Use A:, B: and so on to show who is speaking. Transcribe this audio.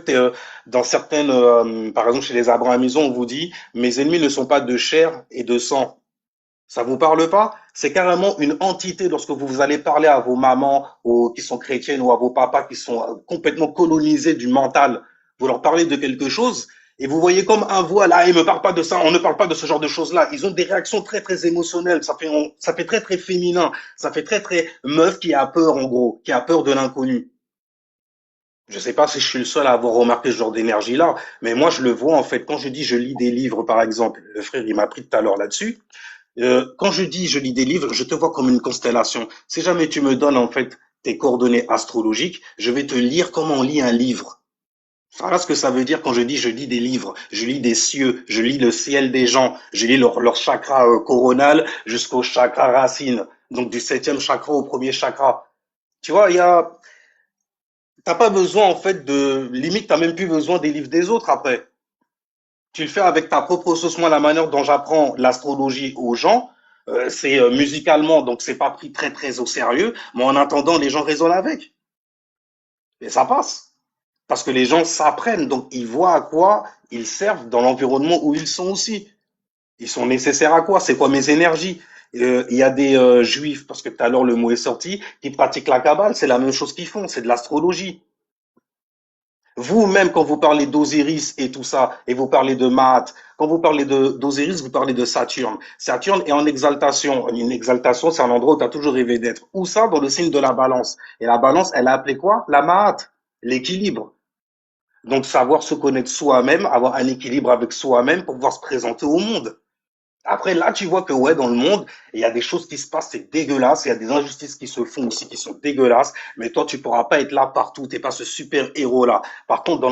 A: euh, dans certaines, par exemple chez les Abrahamisons, on vous dit, mes ennemis ne sont pas de chair et de sang. Ça vous parle pas? C'est carrément une entité lorsque vous allez parler à vos mamans qui sont chrétiennes ou à vos papas qui sont complètement colonisés du mental. Vous leur parlez de quelque chose et vous voyez comme un voile. Ah, ils me parlent pas de ça. On ne parle pas de ce genre de choses-là. Ils ont des réactions très très émotionnelles. Ça fait très très féminin. Ça fait très très meuf qui a peur en gros, qui a peur de l'inconnu. Je sais pas si je suis le seul à avoir remarqué ce genre d'énergie-là, mais moi je le vois en fait. Quand je dis je lis des livres, par exemple, le frère il m'a pris tout à l'heure là-dessus. Quand je dis je lis des livres, je te vois comme une constellation. Si jamais tu me donnes en fait tes coordonnées astrologiques, je vais te lire comment on lit un livre. Voilà ce que ça veut dire quand je dis je lis des livres. Je lis des cieux, je lis le ciel des gens, je lis leur chakra coronal jusqu'au chakra racine. Donc du septième chakra au premier chakra. Tu vois, t'as pas besoin en fait limite t'as même plus besoin des livres des autres après. Tu le fais avec ta propre sauce. Moi, la manière dont j'apprends l'astrologie aux gens, c'est musicalement, donc c'est pas pris très très au sérieux, mais en attendant, les gens raisonnent avec. Et ça passe. Parce que les gens s'apprennent, donc ils voient à quoi ils servent dans l'environnement où ils sont aussi. Ils sont nécessaires à quoi? C'est quoi mes énergies? Il y a des juifs, parce que tout à l'heure le mot est sorti, qui pratiquent la Kabbale, c'est la même chose qu'ils font, c'est de l'astrologie. Vous-même, quand vous parlez d'Osiris et tout ça, et vous parlez de Maat, quand vous parlez d'Osiris, vous parlez de Saturne. Saturne est en exaltation. Une exaltation, c'est un endroit où tu as toujours rêvé d'être. Où ça? Dans le signe de la balance. Et la balance, elle a appelé quoi? La Maat, l'équilibre. Donc, savoir se connaître soi-même, avoir un équilibre avec soi-même pour pouvoir se présenter au monde. Après, là, tu vois que, ouais, dans le monde, il y a des choses qui se passent, c'est dégueulasse. Il y a des injustices qui se font aussi qui sont dégueulasses. Mais toi, tu pourras pas être là partout. T'es pas ce super héros-là. Par contre, dans